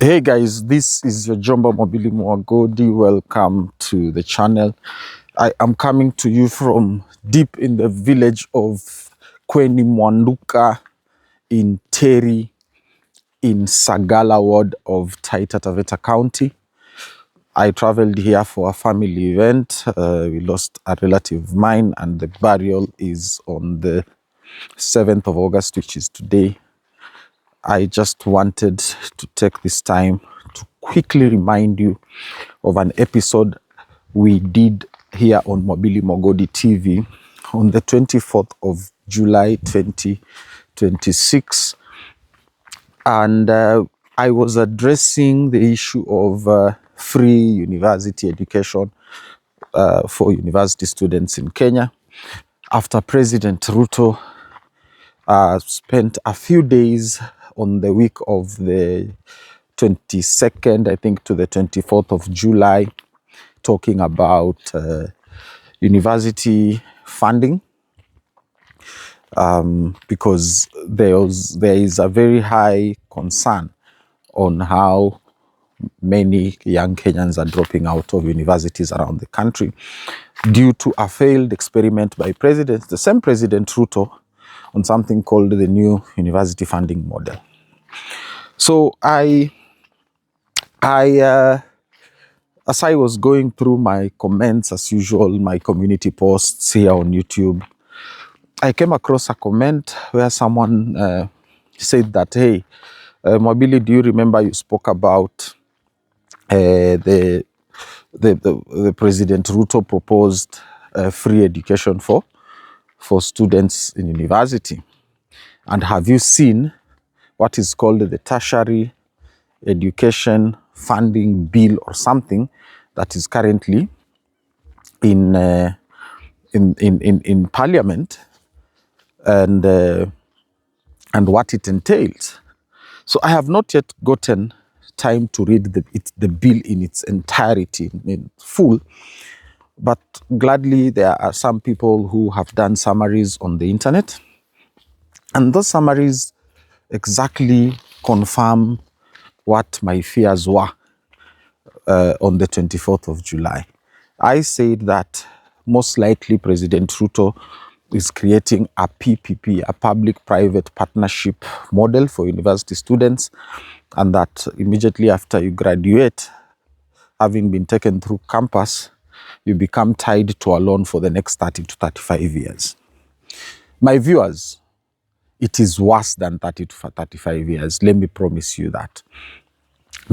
Hey guys, this is your Jumbo Mobili Mwagodi. Welcome to the channel. I am coming to you from deep in the village of Kweni Mwanduka in Teri in Sagala ward of Taita Taveta County. I traveled here for a family event. We lost a relative of mine and the burial is on the 7th of August, which is today. I just wanted to take this time to quickly remind you of an episode we did here on Mobili Mogodi TV on the 24th of July 2026. And I was addressing the issue of free university education for university students in Kenya after President Ruto spent a few days on the week of the 22nd, I think, to the 24th of July, talking about university funding, because there is a very high concern on how many young Kenyans are dropping out of universities around the country due to a failed experiment by the same President Ruto, on something called the new university funding model. So as I was going through my comments, as usual, my community posts here on YouTube, I came across a comment where someone said that, hey, Mobili, do you remember you spoke about the President Ruto proposed free education for students in university? And have you seen what is called the tertiary education funding bill or something that is currently in parliament, and what it entails? So I have not yet gotten time to read the bill in its entirety, in full, but gladly there are some people who have done summaries on the internet, and those summaries exactly confirm what my fears were on the 24th of July. I said that most likely President Ruto is creating a PPP, a public-private partnership model for university students, and that immediately after you graduate, having been taken through campus, you become tied to a loan for the next 30 to 35 years. My viewers, it is worse than 30 to 35 years. Let me promise you that.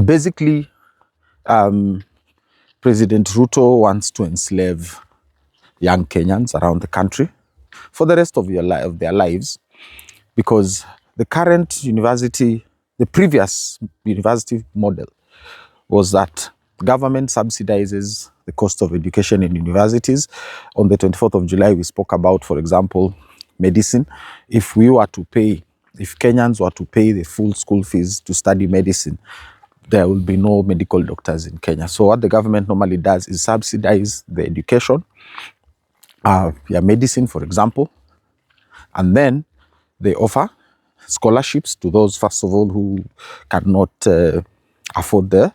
Basically, President Ruto wants to enslave young Kenyans around the country for the rest of their lives, because the previous university model was that government subsidizes the cost of education in universities. On the 24th of July, we spoke about, for example, medicine. If Kenyans were to pay the full school fees to study medicine, there will be no medical doctors in Kenya. So what the government normally does is subsidize the education, medicine, for example, and then they offer scholarships to those, first of all, who cannot afford the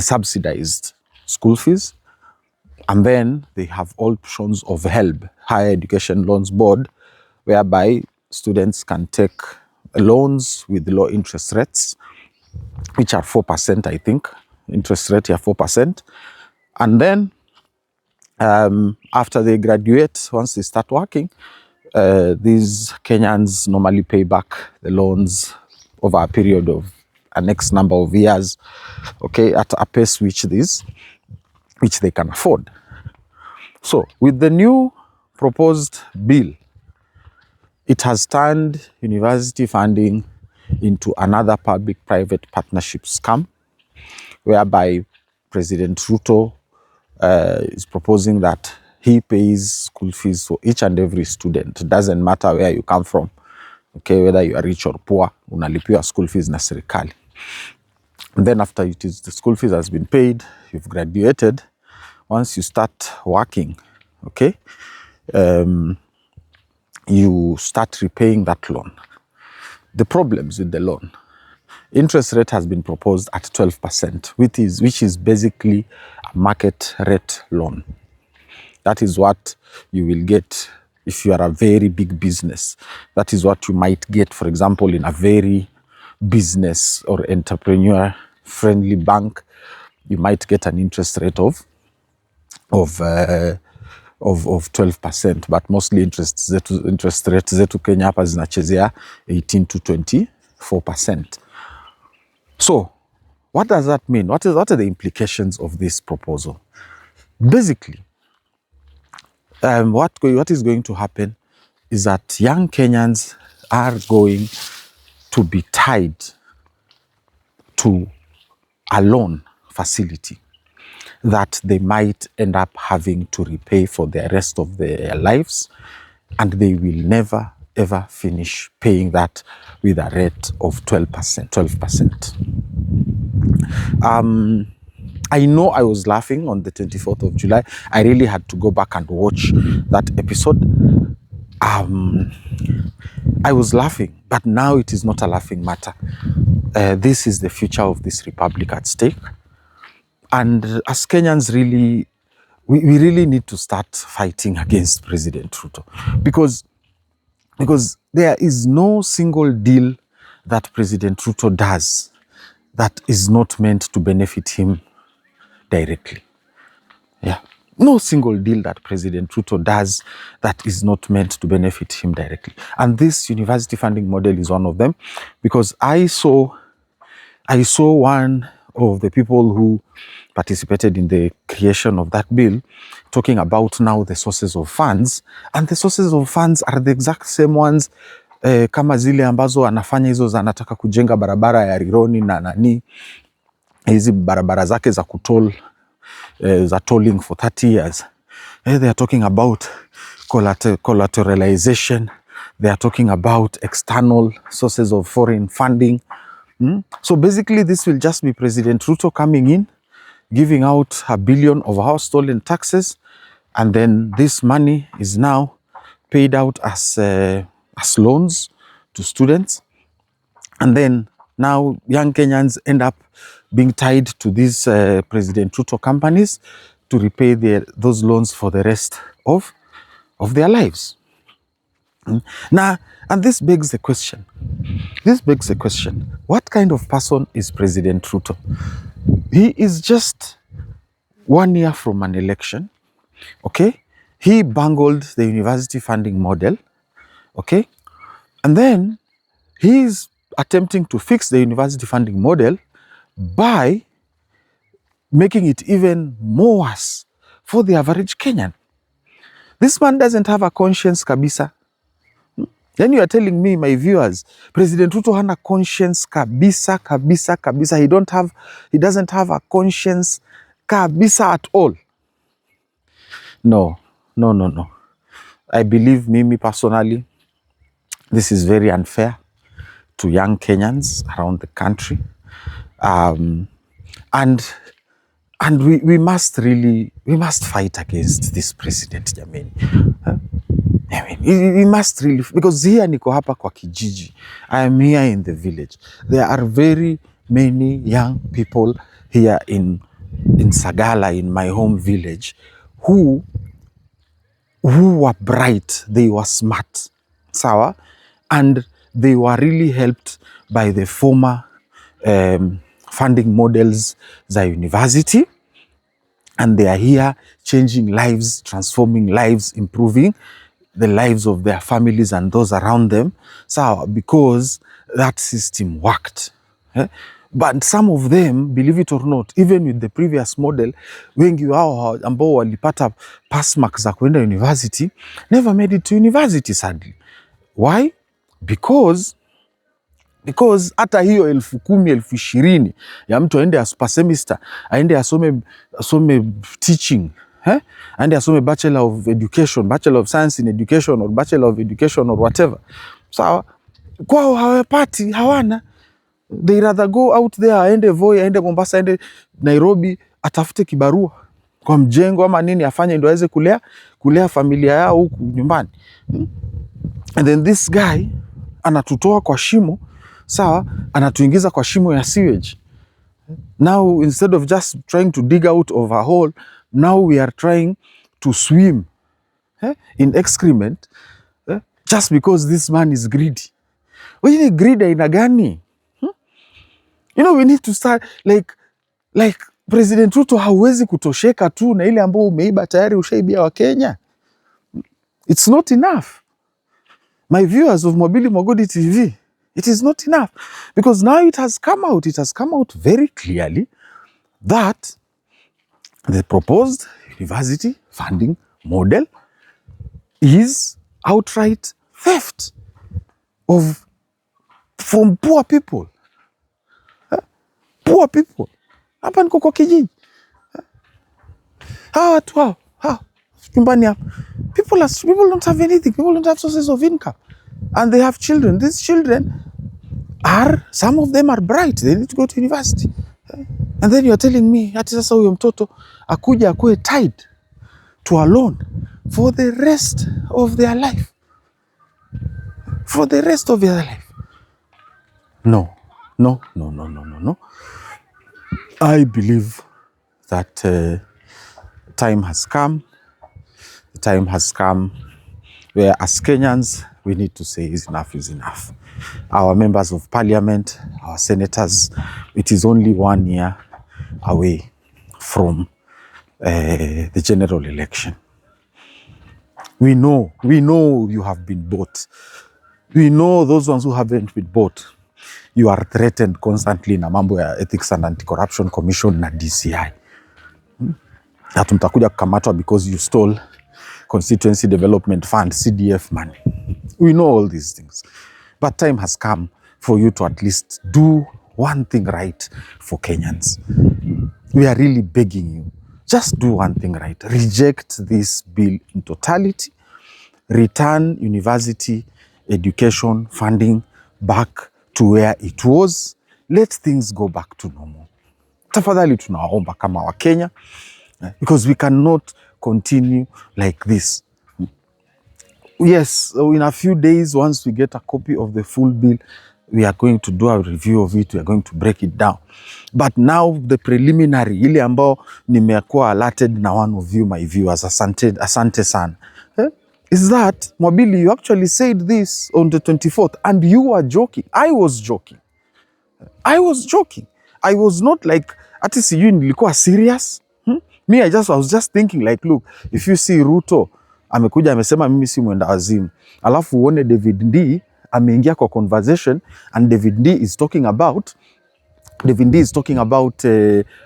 subsidized school fees. And then they have options of HELB, Higher Education Loans Board, whereby students can take loans with low interest rates, which are 4%, I think. Interest rate, 4%. And then after they graduate, once they start working, these Kenyans normally pay back the loans over a period of a next number of years, okay, at a pace which they can afford. So with the new proposed bill, it has turned university funding into another public-private partnership scam, whereby President Ruto is proposing that he pays school fees for each and every student. It doesn't matter where you come from, okay, whether you are rich or poor, unalipiwa school fees na serikali. And then after the school fees has been paid, you've graduated, once you start working, okay, you start repaying that loan. The problems with the loan: interest rate has been proposed at 12%, which is basically a market rate loan. That is what you will get if you are a very big business. That is what you might get, for example, in a very business or entrepreneur friendly bank. You might get an interest rate of 12%, but mostly interest rate zetu Kenya hapa zinachezea 18 to 24%. So what does that mean? What are the implications of this proposal? Basically, what is going to happen is that young Kenyans are going to be tied to a loan facility that they might end up having to repay for the rest of their lives, and they will never ever finish paying that with a rate of 12%. I know I was laughing on the 24th of July. I really had to go back and watch that episode. I was laughing, but now it is not a laughing matter. This is the future of this republic at stake. And as Kenyans, we really need to start fighting against President Ruto. Because there is no single deal that President Ruto does that is not meant to benefit him directly. Yeah. No single deal that President Ruto does that is not meant to benefit him directly. And this university funding model is one of them, because I saw one of the people who participated in the creation of that bill talking about now the sources of funds, and the sources of funds are the exact same ones kama zile ambazo anafanya hizo za anataka kujenga barabara ya Rironi na nani hizi barabara zake za kutol za tolling for 30 years. They are talking about collateralization. They are talking about external sources of foreign funding. So basically this will just be President Ruto coming in, giving out $1 billion of our stolen taxes, and then this money is now paid out as loans to students. And then now young Kenyans end up being tied to these President Ruto companies to repay those loans for the rest of their lives. Now, and this begs the question. What kind of person is President Ruto? He is just 1 year from an election, okay? He bungled the university funding model, okay? And then he's attempting to fix the university funding model by making it even more worse for the average Kenyan. This man doesn't have a conscience kabisa. Then you are telling me, my viewers, President Ruto hana conscience kabisa. He doesn't have a conscience kabisa at all. No. I believe me personally, this is very unfair to young Kenyans around the country. And we must fight against this president, jameni. We must really, because here niko hapa kwa kijiji. I am here in the village. There are very many young people here in Sagala, in my home village, who were bright, they were smart, sawa, and they were really helped by the former funding models za university, and they are here changing lives, transforming lives, improving the lives of their families and those around them, sawa, because that system worked. But some of them, believe it or not, even with the previous model, wengi wao ambao walipata pass marks za kwenda university never made it to university, sadly. Why? Because hata hiyo 10,000, 20,000 ya mtu aende per semester, aende asome teaching, aende asome Bachelor of Education, Bachelor of Science in Education, or Bachelor of Education, or whatever. Sawa, kwao hawapati, hawana. They rather go out there, aende Voi, aende Mombasa, aende Nairobi, atafute kibarua kwa mjengo ama nini afanye ndio aweze kulea familia yao huku nyumbani. And then this guy anatutoa kwa shimo sawa, anatuingiza kwa shimo ya sewage. Now instead of just trying to dig out of a hole, now we are trying to swim in excrement just because this man is greedy. Wewe greed aina gani? You know, we need to start like President Ruto hauwezi kutosheka tu na ile ambao umeiba tayari, ushaibia wa Kenya. It's not enough. My viewers of Mobili Mogodi TV, it is not enough, because now it has come out very clearly that the proposed university funding model is outright theft from poor people. Poor people. Hapa niko kwa kijiji. Hawa watu hao nyumbani hapa. People don't have anything. People don't have sources of income. And they have children. These children some of them are bright. They need to go to university. And then you're telling me, ati sasa huyo mtoto akuja akue tied to a loan for the rest of their life. For the rest of their life. No. I believe that time has come. The time has come where, as Kenyans, we need to say enough is enough. Our members of parliament, our senators, it is only 1 year away from the general election. We know you have been bought. We know those ones who haven't been bought. You are threatened constantly na mambo ya Ethics and Anti-Corruption Commission na DCI. That mtakuja kukamatwa because you stole Constituency Development Fund, CDF money. We know all these things. But time has come for you to at least do one thing right for Kenyans. We are really begging you. Just do one thing right. Reject this bill in totality. Return university education funding back to where it was. Let things go back to normal. Tafadhali tunawaomba kama wa Kenya, because we cannot continue like this. Yes, in a few days, once we get a copy of the full bill, we are going to do a review of it. We are going to break it down. But now the preliminary, ile ambao nimekuwa alerted na one of you, my viewers, asante sana, is that, Mwabili, you actually said this on the 24th and you were joking. I was joking. I was not like, ati sijui nilikuwa serious. Me, I was just thinking like, look, if you see Ruto amekuja amesema mimi si mwenda wazimu, alafu uone David Ndii ameingia kwa conversation and David Ndii is talking about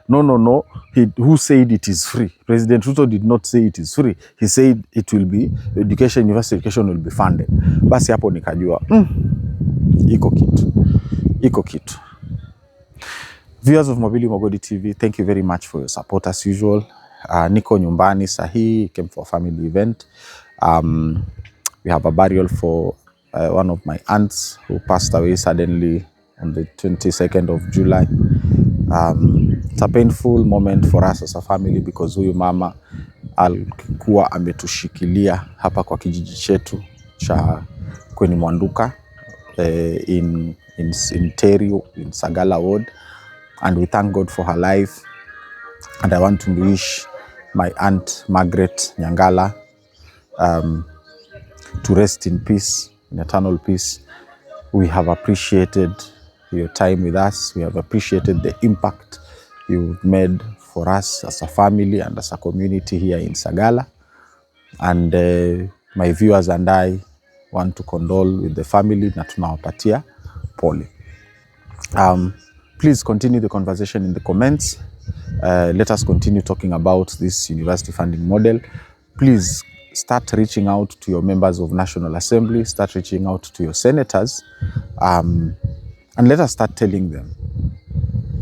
no, who said it is free? President Ruto did not say it is free. He said it will be, university education will be funded. Basi hapo nikajua, iko kitu. Viewers of Mobili Mogodi TV, thank you very much for your support as usual. Niko nyumbani sahi, came for a family event. We have a burial for one of my aunts who passed away suddenly on the 22nd of July. It's a painful moment for us as a family because huyu mama alikuwa ametushikilia hapa kwa kijiji chetu cha kweni Mwanduka in Terio, in Sagala Ward, and we thank God for her life. And I want to wish my aunt Margaret Nyangala to rest in peace, in eternal peace. We have appreciated your time with us. We have appreciated the impact you've made for us as a family and as a community here in Sagala. And my viewers and I want to condole with the family na tunawapatia pole. Please continue the conversation in the comments. Let us continue talking about this university funding model. Please start reaching out to your members of National Assembly, start reaching out to your senators, and let us start telling them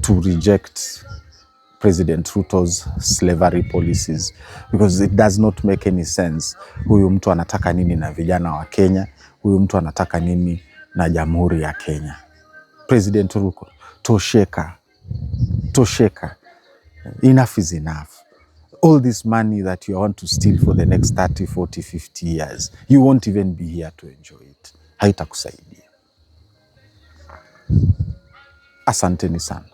to reject President Ruto's slavery policies, because it does not make any sense. Huyu mtu anataka nini na vijana wa Kenya? Huyu mtu anataka nini na Jamhuri ya Kenya? President Ruto, tosheka. Enough is enough. All this money that you want to steal for the next 30, 40, 50 years, you won't even be here to enjoy it. Haitakusaidia. Asanteni sana.